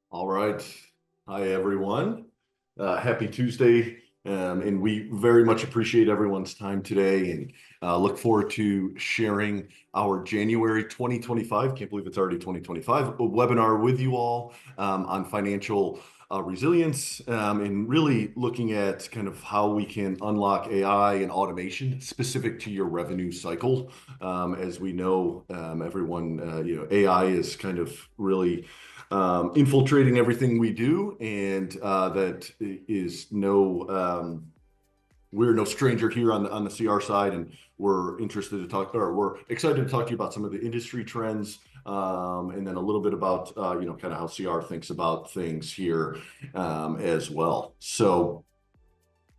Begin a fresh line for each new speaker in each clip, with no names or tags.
All right. Hi, everyone. Happy Tuesday. And we very much appreciate everyone's time today and look forward to sharing our January 2025, can't believe it's already 2025, a webinar with you all on financial resilience and really looking at kind of how we can unlock AI and automation specific to your revenue cycle. As we know, everyone, AI is kind of really infiltrating everything we do, and that is we're no stranger here on the CR side, and we're interested to talk, or we're excited to talk to you about some of the industry trends, and then a little bit about kind of how CR thinks about things here as well. So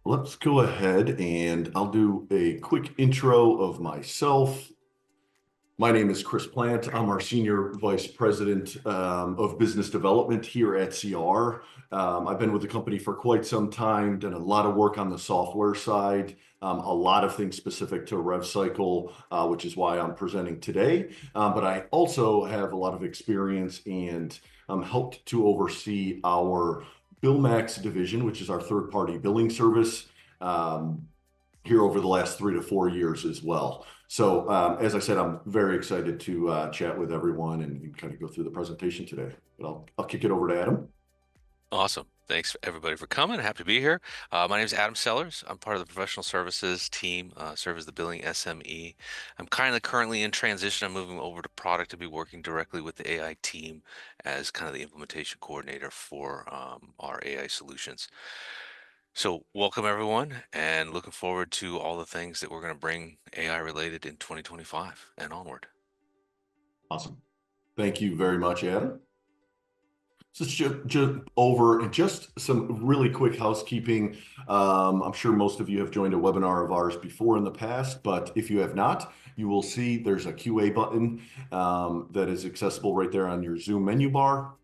let's go ahead and I'll do a quick intro of myself. My name is Chris Plante. I'm our Senior Vice President of Business Development here at CR. I've been with the company for quite some time, done a lot of work on the software side, a lot of things specific to RevCycle, which is why I'm presenting today. But I also have a lot of experience and helped to oversee our BillMax division, which is our third-party billing service, here over the last 3 to 4 years as well. So as I said, I'm very excited to chat with everyone and kind of go through the presentation today. But I'll kick it over to Adam.
Awesome. Thanks everybody for coming. Happy to be here. My name is Adam Sellers. I'm part of the professional services team, serve as the billing SME. I'm kind of currently in transition. I'm moving over to product to be working directly with the AI team as kind of the implementation coordinator for our AI solutions. So welcome everyone, and looking forward to all the things that we're going to bring AI related in 2025 and onward.
Awesome. Thank you very much, Adam. So let's jump over and just some really quick housekeeping. I'm sure most of you have joined a webinar of ours before in the past, but if you have not, you will see there's a QA button that is accessible right there on your Zoom menu bar.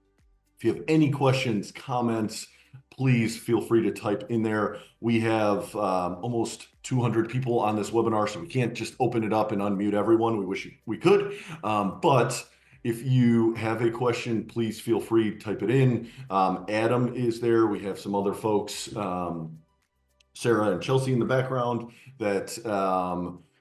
If you have any questions, comments, please feel free to type in there. We have almost 200 people on this webinar, so we can't just open it up and unmute everyone. We wish we could, but if you have a question, please feel free to type it in. Adam is there. We have some other folks, Sarah and Chelsea in the background that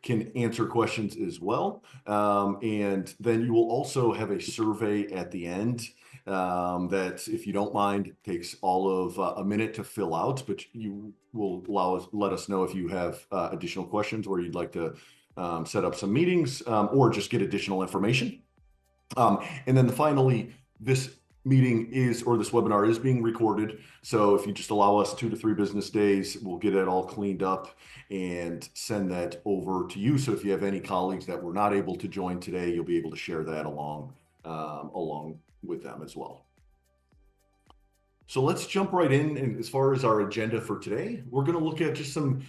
can answer questions as well. And then you will also have a survey at the end that, if you don't mind, takes all of a minute to fill out, but you will let us know if you have additional questions or you'd like to set up some meetings or just get additional information. And then finally, this this webinar is being recorded. So if you just allow us 2 to 3 business days, we'll get it all cleaned up and send that over to you. So if you have any colleagues that were not able to join today, you'll be able to share that along with them as well. So let's jump right in. And as far as our agenda for today, we're going to look at just some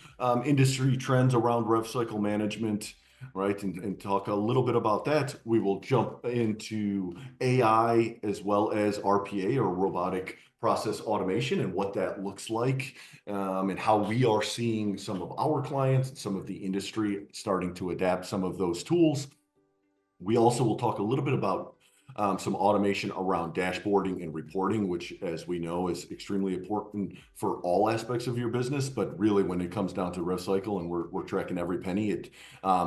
industry trends around rev cycle management, right? And talk a little bit about that. We will jump into AI as well as RPA, or robotic process automation, and what that looks like, and how we are seeing some of our clients and some of the industry starting to adapt some of those tools. We also will talk a little bit about some automation around dashboarding and reporting, which, as we know, is extremely important for all aspects of your business. But really, when it comes down to rev cycle and we're tracking every penny, it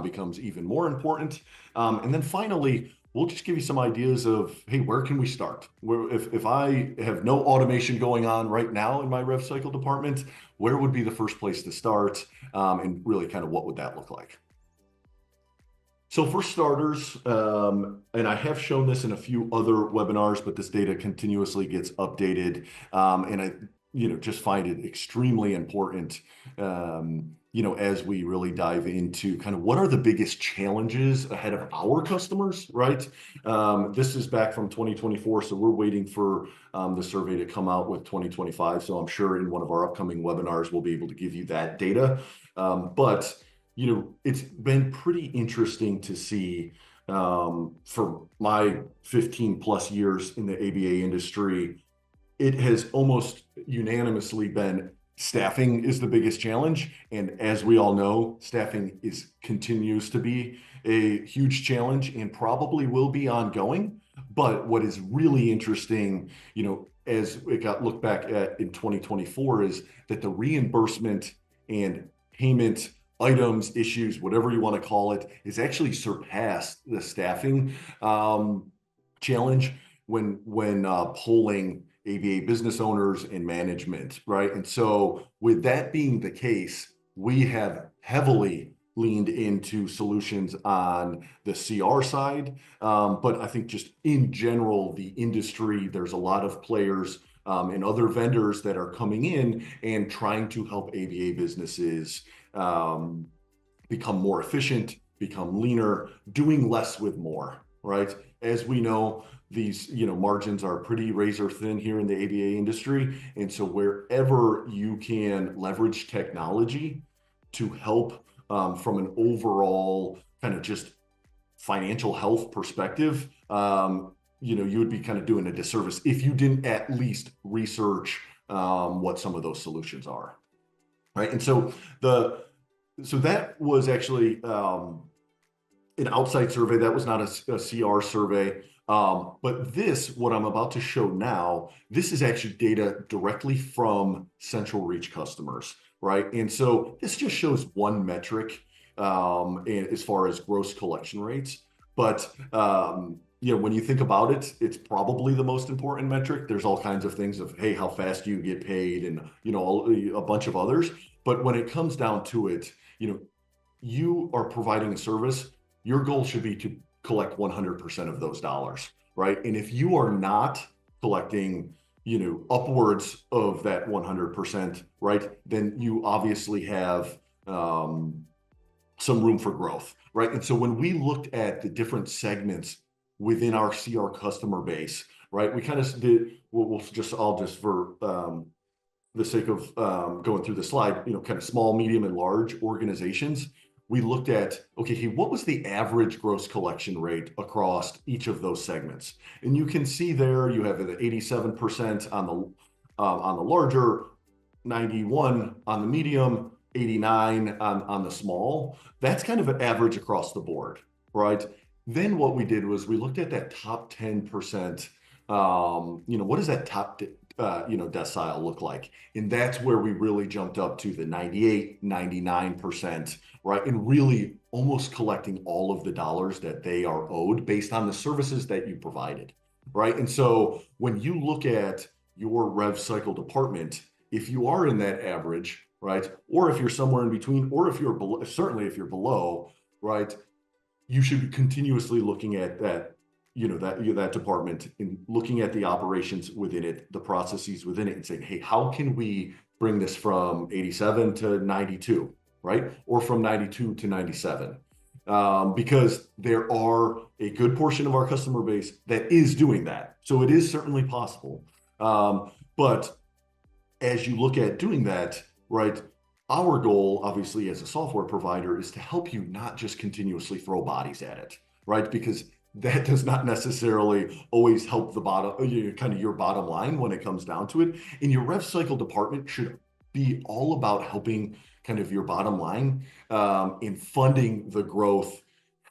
becomes even more important. And then finally, we'll just give you some ideas of, hey, where can we start? If I have no automation going on right now in my rev cycle department, where would be the first place to start? And really kind of what would that look like? So for starters, and I have shown this in a few other webinars, but this data continuously gets updated, and I, just find it extremely important, as we really dive into kind of what are the biggest challenges ahead of our customers, right? This is back from 2024, so we're waiting for the survey to come out with 2025. So I'm sure in one of our upcoming webinars, we'll be able to give you that data. But it's been pretty interesting to see, for my 15 plus years in the ABA industry, it has almost unanimously been staffing is the biggest challenge. And as we all know, staffing continues to be a huge challenge and probably will be ongoing. But what is really interesting, as it got looked back at in 2024, is that the reimbursement and payment items, issues, whatever you want to call it, is actually surpassed the staffing challenge when polling ABA business owners and management, right? And so with that being the case, we have heavily leaned into solutions on the CR side. But I think just in general, the industry, there's a lot of players and other vendors that are coming in and trying to help ABA businesses become more efficient, become leaner, doing less with more, right? As we know, these margins are pretty razor thin here in the ABA industry. And so wherever you can leverage technology to help from an overall kind of just financial health perspective, you would be kind of doing a disservice if you didn't at least research what some of those solutions are, right? And so that was actually an outside survey. That was not a CR survey. But what I'm about to show now, this is actually data directly from Central Reach customers, right? And so this just shows one metric as far as gross collection rates. But when you think about it, it's probably the most important metric. There's all kinds of things of, hey, how fast do you get paid, and a bunch of others. But when it comes down to it, you are providing a service. Your goal should be to collect 100% of those dollars, right? And if you are not collecting, upwards of that 100%, right, then you obviously have some room for growth, right? And so when we looked at the different segments within our CR customer base, right, we kind of did, I'll just for the sake of going through the slide, kind of small, medium, and large organizations. We looked at, okay, hey, what was the average gross collection rate across each of those segments? And you can see there you have the 87% on the larger, 91 on the medium, 89 on the small. That's kind of an average across the board, right? Then what we did was we looked at that top 10%. What does that top decile look like? And that's where we really jumped up to the 98, 99%, right? And really almost collecting all of the dollars that they are owed based on the services that you provided, right? And so when you look at your rev cycle department, if you are in that average, right, or if you're somewhere in between, or if you're below, certainly if you're below, right, you should be continuously looking at that that department and looking at the operations within it, the processes within it, and saying, hey, how can we bring this from 87 to 92, right? Or from 92 to 97? Because there are a good portion of our customer base that is doing that. So it is certainly possible. But as you look at doing that, right, our goal, obviously, as a software provider, is to help you not just continuously throw bodies at it, right? Because that does not necessarily always help the bottom, kind of your bottom line when it comes down to it. And your rev cycle department should be all about helping kind of your bottom line in funding the growth,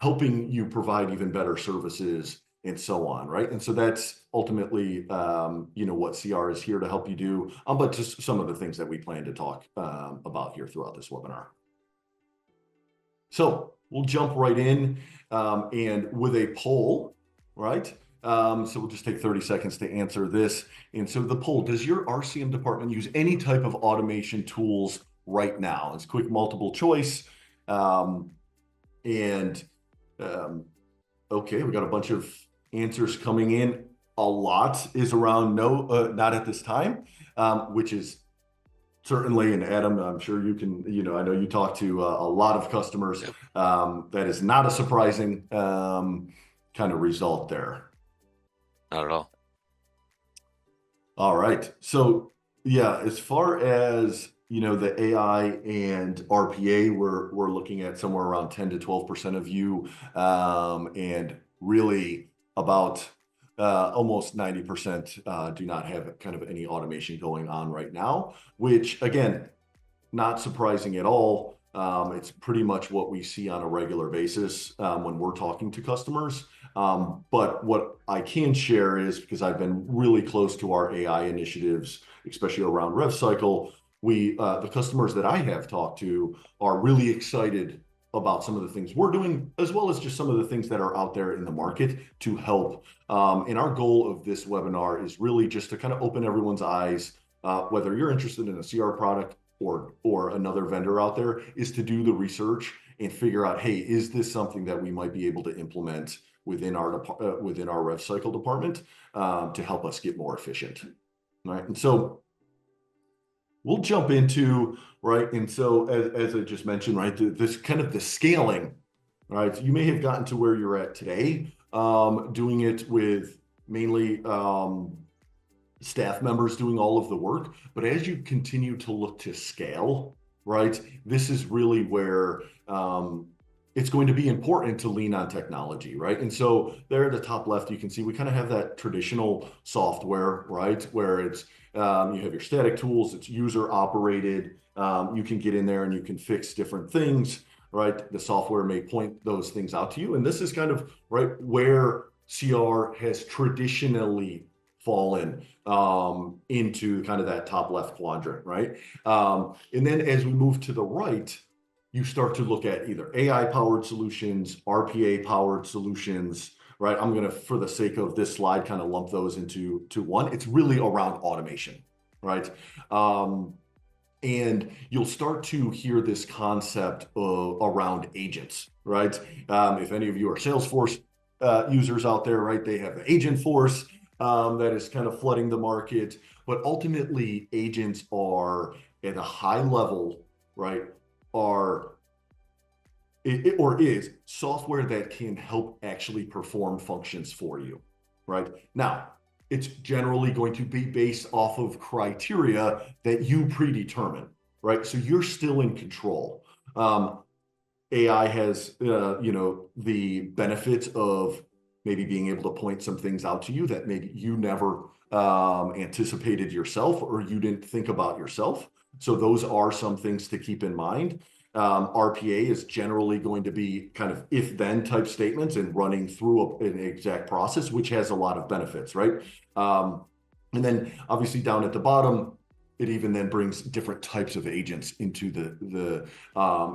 helping you provide even better services, and so on, right? And so that's ultimately, what CR is here to help you do, but just some of the things that we plan to talk about here throughout this webinar. So we'll jump right in and with a poll, right? So we'll just take 30 seconds to answer this. And so the poll, does your RCM department use any type of automation tools right now? It's quick multiple choice. Okay, we got a bunch of answers coming in. A lot is around no, not at this time, which is certainly, and Adam, I'm sure you can, I know you talk to a lot of customers. That is not a surprising kind of result there.
Not at all.
All right. So yeah, as far as, the AI and RPA, we're looking at somewhere around 10 to 12% of you, and really about almost 90% do not have kind of any automation going on right now, which again, not surprising at all. It's pretty much what we see on a regular basis when we're talking to customers. But what I can share is, because I've been really close to our AI initiatives, especially around RevCycle, the customers that I have talked to are really excited about some of the things we're doing, as well as just some of the things that are out there in the market to help. And our goal of this webinar is really just to kind of open everyone's eyes, whether you're interested in a CR product or another vendor out there, is to do the research and figure out, hey, is this something that we might be able to implement within our RevCycle department to help us get more efficient, right? And so we'll jump into, right? And so as I just mentioned, right, this kind of the scaling, right? You may have gotten to where you're at today, doing it with mainly staff members doing all of the work. But as you continue to look to scale, right, this is really where it's going to be important to lean on technology, right? And so there at the top left, you can see we kind of have that traditional software, right? Where it's, you have your static tools, it's user operated. You can get in there and you can fix different things, right? The software may point those things out to you. And this is kind of, right, where CR has traditionally fallen into kind of that top left quadrant, right? And then as we move to the right, you start to look at either AI-powered solutions, RPA-powered solutions, right? I'm gonna, for the sake of this slide, kind of lump those into one. It's really around automation, right? And you'll start to hear this concept around agents, right? If any of you are Salesforce users out there, right, they have the agent force that is kind of flooding the market. But ultimately, agents are at a high level, right, is software that can help actually perform functions for you, right? Now, it's generally going to be based off of criteria that you predetermine, right? So you're still in control. AI has, the benefits of maybe being able to point some things out to you that maybe you never anticipated yourself or you didn't think about yourself. So those are some things to keep in mind. RPA is generally going to be kind of if-then type statements and running through an exact process, which has a lot of benefits, right? And then obviously down at the bottom, it even then brings different types of agents into the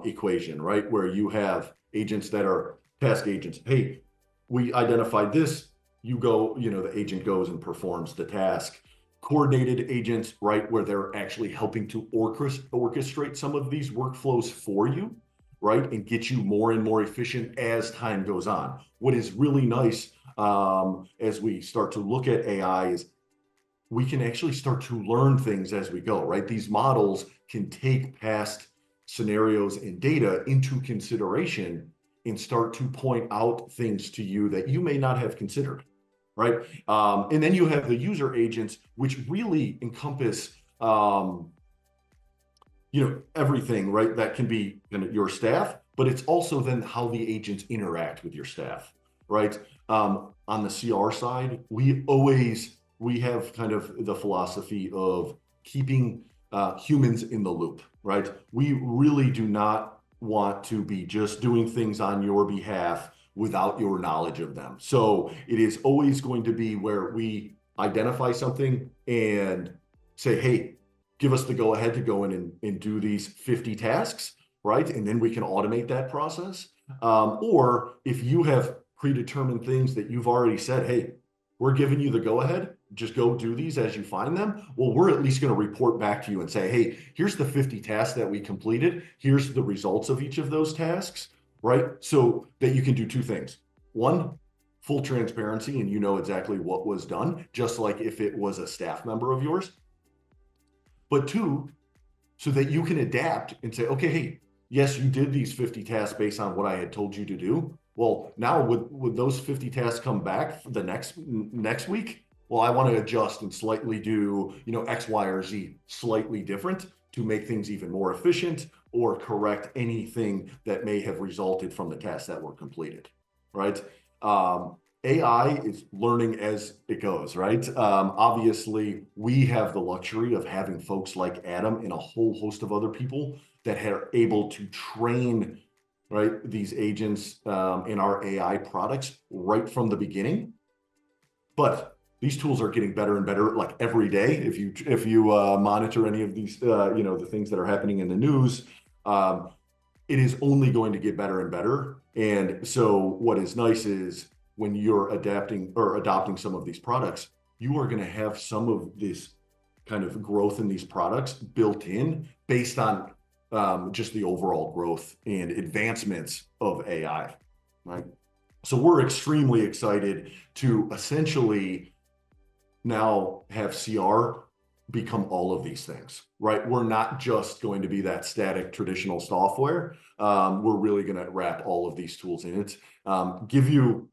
equation, right? Where you have agents that are task agents. Hey, we identified this, you go, the agent goes and performs the task. Coordinated agents, right, where they're actually helping to orchestrate some of these workflows for you, right, and get you more and more efficient as time goes on. What is really nice as we start to look at AI is we can actually start to learn things as we go, right? These models can take past scenarios and data into consideration and start to point out things to you that you may not have considered, right? And then you have the user agents, which really encompass, everything, right? That can be your staff, but it's also then how the agents interact with your staff, right? On the CR side, we have kind of the philosophy of keeping humans in the loop, right? We really do not want to be just doing things on your behalf without your knowledge of them. So it is always going to be where we identify something and say, hey, give us the go ahead to go in and do these 50 tasks, right? And then we can automate that process. Or if you have predetermined things that you've already said, hey, we're giving you the go ahead, just go do these as you find them. Well, we're at least going to report back to you and say, hey, here's the 50 tasks that we completed. Here's the results of each of those tasks, right? So that you can do two things. One, full transparency, and you know exactly what was done, just like if it was a staff member of yours. But two, so that you can adapt and say, okay, hey, yes, you did these 50 tasks based on what I had told you to do. Well, now would those 50 tasks come back for the next week? Well, I want to adjust and slightly do, X, Y, or Z slightly different to make things even more efficient or correct anything that may have resulted from the tasks that were completed, right? AI is learning as it goes, right? Obviously, we have the luxury of having folks like Adam and a whole host of other people that are able to train right, these agents in our AI products right from the beginning. But these tools are getting better and better, like every day. If you monitor any of these, the things that are happening in the news, it is only going to get better and better. And so, what is nice is when you're adapting or adopting some of these products, you are going to have some of this kind of growth in these products built in based on just the overall growth and advancements of AI, right? So we're extremely excited to essentially now have CR become all of these things, right? We're not just going to be that static traditional software. We're really going to wrap all of these tools in it, give you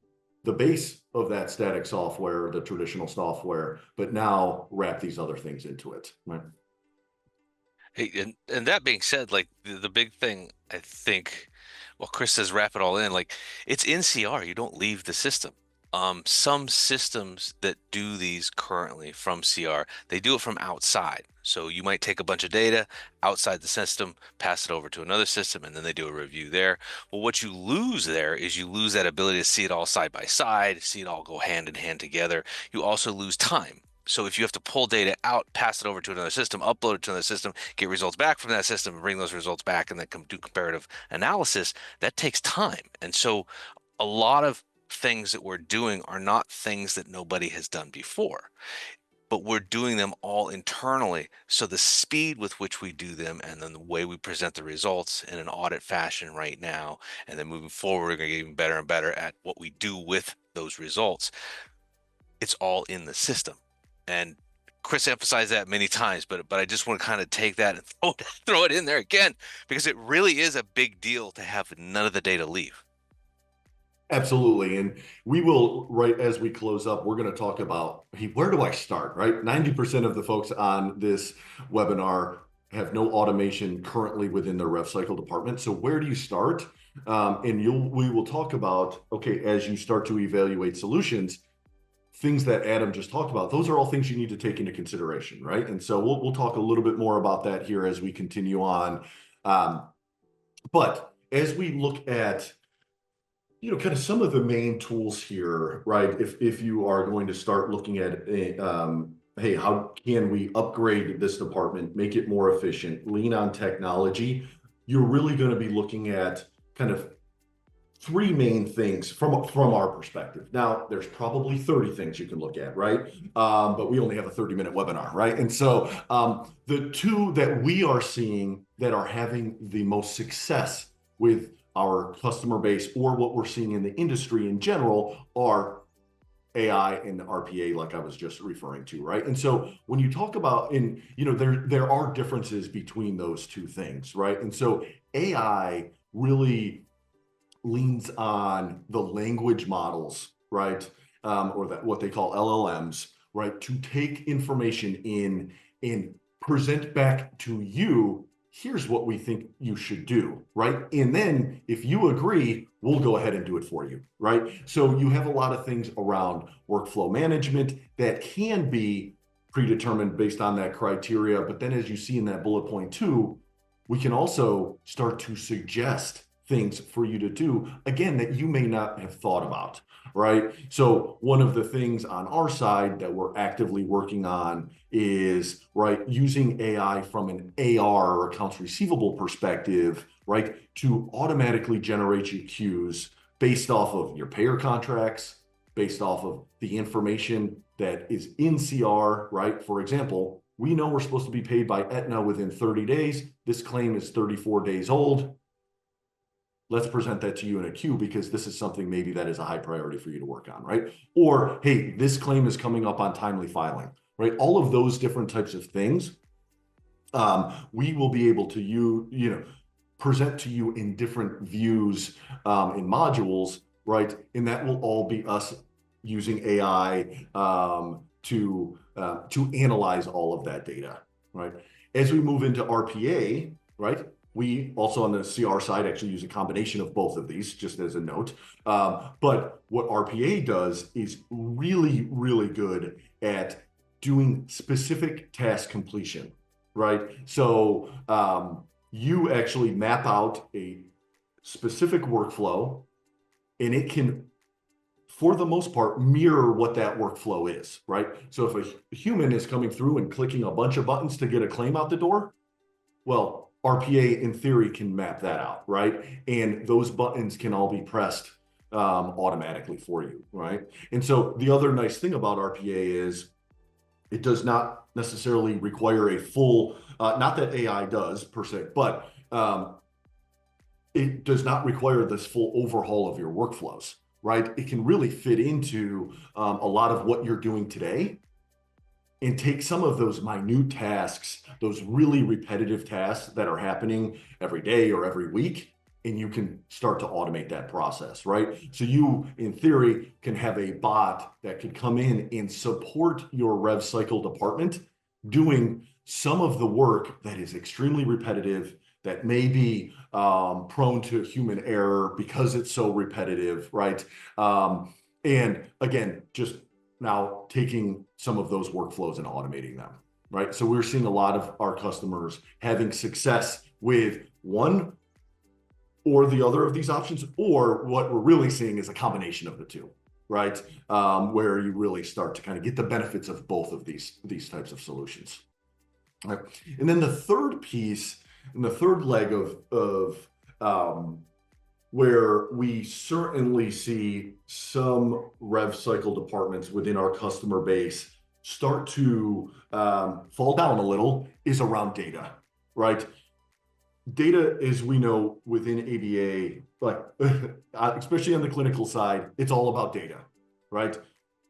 the base of that static software, the traditional software, but now wrap these other things into it, right?
Hey, and that being said, like the big thing, I think, well, Chris says wrap it all in, like it's in CR. You don't leave the system. Some systems that do these currently from CR, they do it from outside. So you might take a bunch of data outside the system, pass it over to another system, and then they do a review there. Well, what you lose there is you lose that ability to see it all side by side, see it all go hand in hand together. You also lose time. So if you have to pull data out, pass it over to another system, upload it to another system, get results back from that system, and bring those results back, and then do comparative analysis, that takes time. And so a lot of things that we're doing are not things that nobody has done before, but we're doing them all internally. So the speed with which we do them and then the way we present the results in an audit fashion right now, and then moving forward, we're going to get even better and better at what we do with those results. It's all in the system. And Chris emphasized that many times, but I just want to kind of take that and throw it in there again, because it really is a big deal to have none of the data leave.
Absolutely. And we will, right as we close up, we're going to talk about, hey, where do I start, right? 90% of the folks on this webinar have no automation currently within their rev cycle department. So where do you start? And we will talk about, okay, as you start to evaluate solutions, things that Adam just talked about, those are all things you need to take into consideration, right? And so we'll talk a little bit more about that here as we continue on. But as we look at kind of some of the main tools here, right? If you are going to start looking at, hey, how can we upgrade this department, make it more efficient, lean on technology? You're really going to be looking at kind of three main things from our perspective. Now, there's probably 30 things you can look at, right? But we only have a 30-minute webinar, right? And so the two that we are seeing that are having the most success with our customer base, or what we're seeing in the industry in general, are AI and RPA, like I was just referring to, right? And so when you talk about, there are differences between those two things, right? And so AI really leans on the language models, right? Or that what they call LLMs, right? To take information in and present back to you, here's what we think you should do, right? And then if you agree, we'll go ahead and do it for you, right? So you have a lot of things around workflow management that can be predetermined based on that criteria. But then as you see in that bullet point too, we can also start to suggest things for you to do, again, that you may not have thought about, right? So one of the things on our side that we're actively working on is, right, using AI from an AR or accounts receivable perspective, right, to automatically generate you queues based off of your payer contracts, based off of the information that is in CR, right? For example, we know we're supposed to be paid by Aetna within 30 days. This claim is 34 days old. Let's present that to you in a queue because this is something maybe that is a high priority for you to work on, right? Or, hey, this claim is coming up on timely filing, right? All of those different types of things, we will be able to present to you in different views in modules, right? And that will all be us using AI to analyze all of that data, right? As we move into RPA, right? We also on the CR side actually use a combination of both of these, just as a note. But what RPA does is really, really good at doing specific task completion, right? So you actually map out a specific workflow, and it can, for the most part, mirror what that workflow is, right? So if a human is coming through and clicking a bunch of buttons to get a claim out the door, well, RPA in theory can map that out, right? And those buttons can all be pressed automatically for you, right? And so the other nice thing about RPA is it does not necessarily require a full, not that AI does per se, but it does not require this full overhaul of your workflows, right? It can really fit into a lot of what you're doing today and take some of those minute tasks, those really repetitive tasks that are happening every day or every week, and you can start to automate that process, right? So you, in theory, can have a bot that could come in and support your rev cycle department doing some of the work that is extremely repetitive, that may be prone to human error because it's so repetitive, right? And again, just now taking some of those workflows and automating them, right? So we're seeing a lot of our customers having success with one or the other of these options, or what we're really seeing is a combination of the two, right? Where you really start to kind of get the benefits of both of these types of solutions. Right. And then the third piece and the third leg of where we certainly see some rev cycle departments within our customer base start to fall down a little is around data, right? Data, as we know within ABA, like especially on the clinical side, it's all about data, right?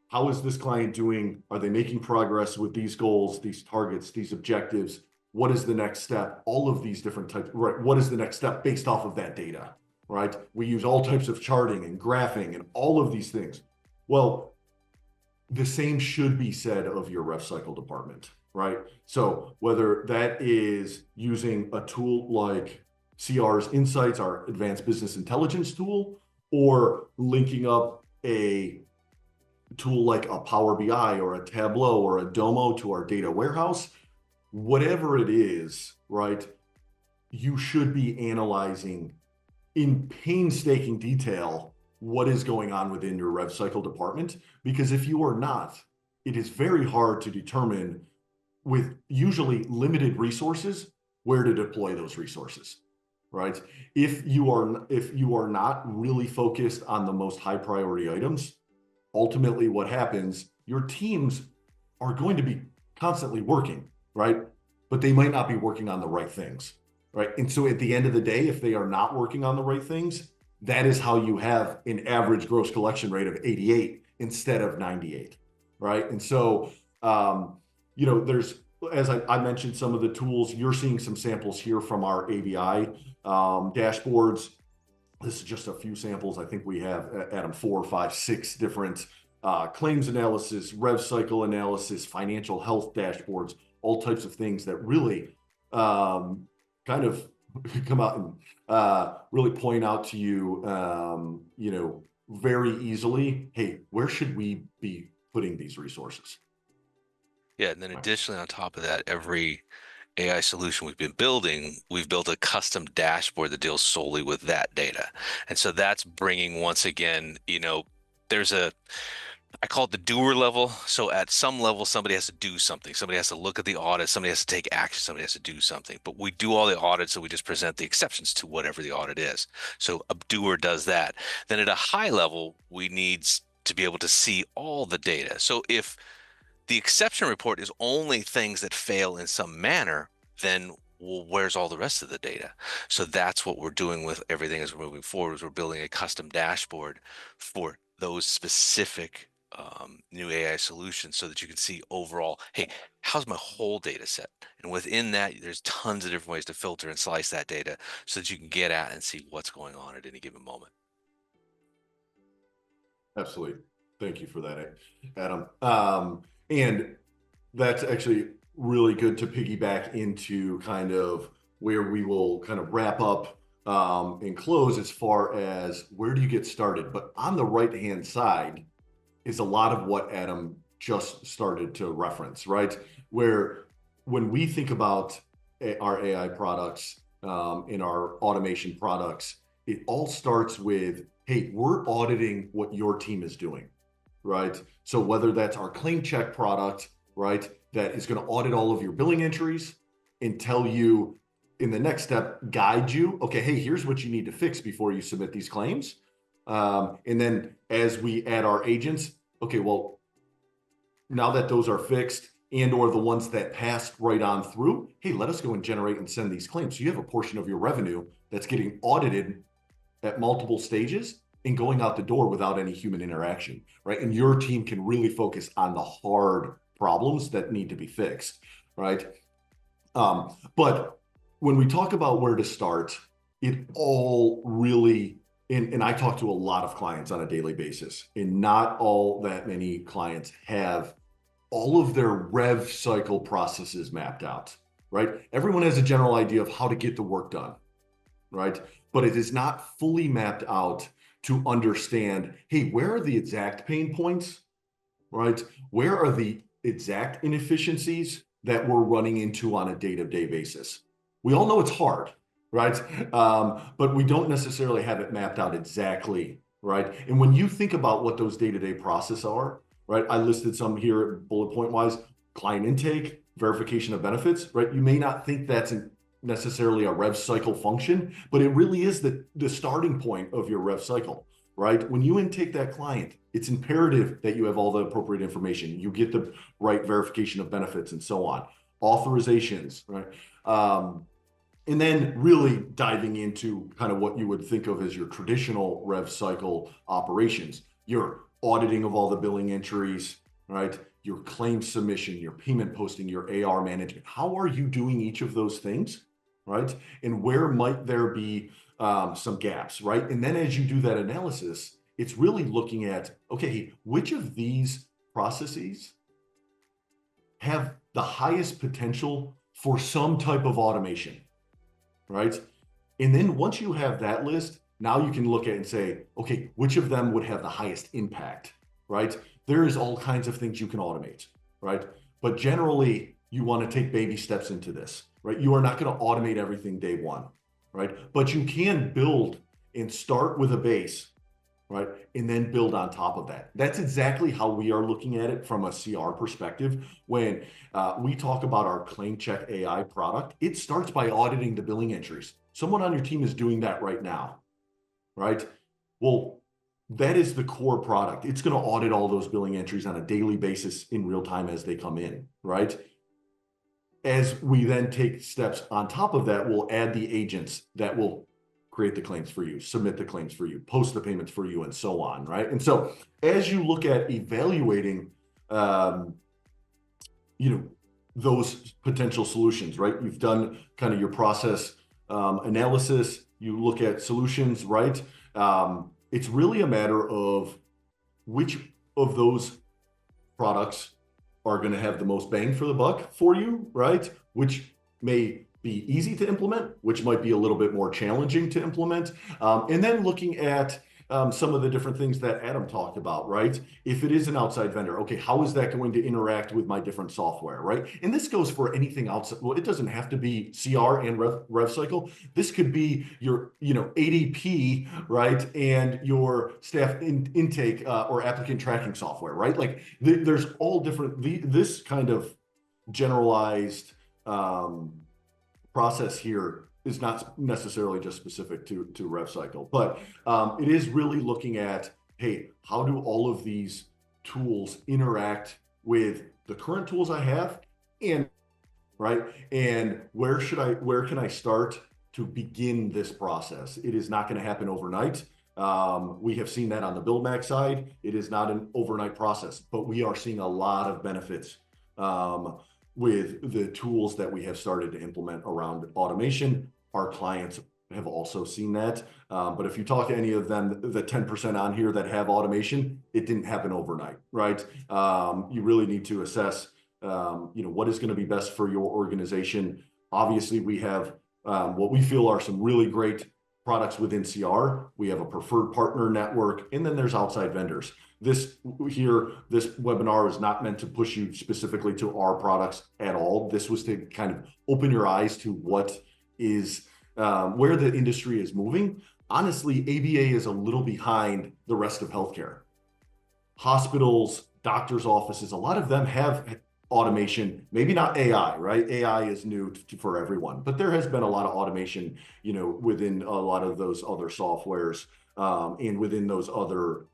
How is this client doing? Are they making progress with these goals, these targets, these objectives? What is the next step? All of these different types, right? What is the next step based off of that data, right? We use all types of charting and graphing and all of these things. Well, the same should be said of your rev cycle department, right? So whether that is using a tool like CR's Insights, our advanced business intelligence tool, or linking up a tool like a Power BI or a Tableau or a Domo to our data warehouse, whatever it is, right? You should be analyzing in painstaking detail what is going on within your rev cycle department, because if you are not, it is very hard to determine with usually limited resources where to deploy those resources, right? If you are not really focused on the most high priority items, ultimately what happens, your teams are going to be constantly working, right? But they might not be working on the right things, right? And so at the end of the day, if they are not working on the right things, that is how you have an average gross collection rate of 88 instead of 98, right? And so, there's, as I mentioned, some of the tools, you're seeing some samples here from our ABI dashboards. This is just a few samples. I think we have, Adam, 4, 5, 6 different claims analysis, rev cycle analysis, financial health dashboards, all types of things that really kind of come out and really point out to you, very easily, hey, where should we be putting these resources?
Yeah, and then additionally on top of that, every AI solution we've been building, we've built a custom dashboard that deals solely with that data. And so that's bringing, once again, there's I call it the doer level. So at some level, somebody has to do something. Somebody has to look at the audit. Somebody has to take action. Somebody has to do something. But we do all the audits, so we just present the exceptions to whatever the audit is. So a doer does that. Then at a high level, we need to be able to see all the data. So if the exception report is only things that fail in some manner, then well, where's all the rest of the data? So that's what we're doing with everything as we're moving forward, is we're building a custom dashboard for those specific new AI solutions so that you can see overall, hey, how's my whole data set? And within that, there's tons of different ways to filter and slice that data so that you can get at and see what's going on at any given moment.
Absolutely. Thank you for that, Adam. And that's actually really good to piggyback into kind of where we will kind of wrap up and close as far as where do you get started. But on the right-hand side is a lot of what Adam just started to reference, right? Where when we think about our AI products in our automation products, it all starts with, hey, we're auditing what your team is doing, right? So whether that's our claim check product, right, that is going to audit all of your billing entries and tell you in the next step, guide you, okay, hey, here's what you need to fix before you submit these claims. And then as we add our agents, okay, well, now that those are fixed and or the ones that passed right on through, hey, let us go and generate and send these claims. So you have a portion of your revenue that's getting audited at multiple stages and going out the door without any human interaction, right? And your team can really focus on the hard problems that need to be fixed, right? But when we talk about where to start, it all really, and I talk to a lot of clients on a daily basis, and not all that many clients have all of their rev cycle processes mapped out, right? Everyone has a general idea of how to get the work done, right? But it is not fully mapped out to understand, hey, where are the exact pain points, right? Where are the exact inefficiencies that we're running into on a day-to-day basis? We all know it's hard, right? But we don't necessarily have it mapped out exactly, right? And when you think about what those day-to-day processes are, right? I listed some here bullet point wise: client intake, verification of benefits, right? You may not think that's necessarily a rev cycle function, but it really is the starting point of your rev cycle, right? When you intake that client, it's imperative that you have all the appropriate information. You get the right verification of benefits and so on, authorizations, right? And then really diving into kind of what you would think of as your traditional rev cycle operations, your auditing of all the billing entries, right? Your claim submission, your payment posting, your AR management. How are you doing each of those things, right? And where might there be some gaps, right? And then as you do that analysis, it's really looking at, okay, which of these processes have the highest potential for some type of automation, right? And then once you have that list, now you can look at and say, okay, which of them would have the highest impact, right? There is all kinds of things you can automate, right? But generally, you want to take baby steps into this, right? You are not going to automate everything day one, right? But you can build and start with a base, right? And then build on top of that. That's exactly how we are looking at it from a CR perspective. When we talk about our claim check AI product, it starts by auditing the billing entries. Someone on your team is doing that right now, right? Well, that is the core product. It's going to audit all those billing entries on a daily basis in real time as they come in, right? As we then take steps on top of that, we'll add the agents that will create the claims for you, submit the claims for you, post the payments for you, and so on, right? And so as you look at evaluating, those potential solutions, right? You've done kind of your process analysis, you look at solutions, right? It's really a matter of which of those products are going to have the most bang for the buck for you, right? Which may be easy to implement, which might be a little bit more challenging to implement. And then looking at some of the different things that Adam talked about, right? If it is an outside vendor, okay, how is that going to interact with my different software, right? And this goes for anything outside. Well, it doesn't have to be CR and rev cycle. This could be your, ADP, right? And your staff intake or applicant tracking software, right? Like there's all different, this kind of generalized process here is not necessarily just specific to rev cycle, but it is really looking at, hey, how do all of these tools interact with the current tools I have, and right, and where can I start to begin this process? It is not going to happen overnight. We have seen that on the BuildMax side. It is not an overnight process, but we are seeing a lot of benefits with the tools that we have started to implement around automation. Our clients have also seen that. But if you talk to any of them, the 10% on here that have automation, it didn't happen overnight, right? You really need to assess, what is going to be best for your organization. Obviously, we have what we feel are some really great products within CR. We have a preferred partner network, and then there's outside vendors. This webinar is not meant to push you specifically to our products at all. This was to kind of open your eyes to what is where the industry is moving. honestly, ABA is a little behind the rest of healthcare. Hospitals, doctors' offices, a lot of them have automation, maybe not AI, right? AI is new for everyone, but there has been a lot of automation, within a lot of those other softwares, and within those other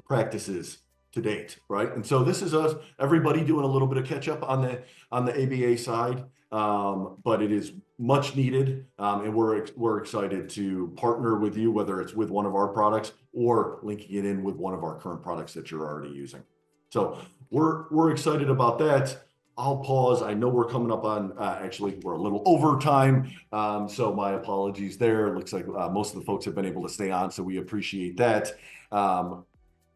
practices to date, right? And so this is us, everybody doing a little bit of catch up on the ABA side, but it is much needed, and we're excited to partner with you, whether it's with one of our products or linking it in with one of our current products that you're already using. So we're excited about that. I'll pause. I know we're coming up on, actually, we're a little over time. So my apologies there. It looks like most of the folks have been able to stay on, so we appreciate that.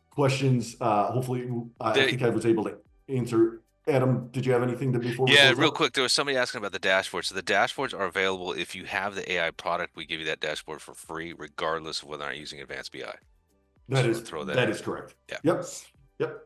Questions, hopefully, I think I was able to answer. Adam, did you have anything before we
Yeah,
close
real
out?
quick, there was somebody asking about the dashboard. So the dashboards are available if you have the AI product. We give you that dashboard for free, regardless of whether or not you're using Advanced BI.
That
Just want
is
to throw that
that
in
is
there.
correct.
Yeah.
Yep. Yep.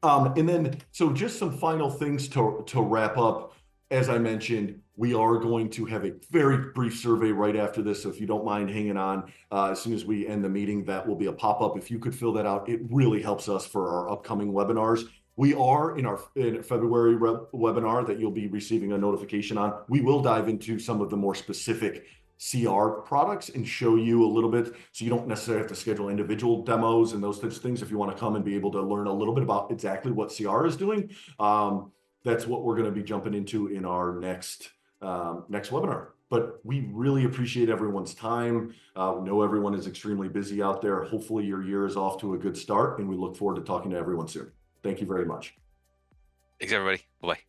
And then, so just some final things to wrap up. As I mentioned, we are going to have a very brief survey right after this. So if you don't mind hanging on, as soon as we end the meeting, that will be a pop-up. If you could fill that out, it really helps us for our upcoming webinars. We are in our February webinar that you'll be receiving a notification on. We will dive into some of the more specific CR products and show you a little bit, so you don't necessarily have to schedule individual demos and those types of things. If you want to come and be able to learn a little bit about exactly what CR is doing, that's what we're going to be jumping into in our next webinar. But we really appreciate everyone's time. We know everyone is extremely busy out there. Hopefully your year is off to a good start, and we look forward to talking to everyone soon. Thank you very much.
Thanks, everybody. Bye-bye.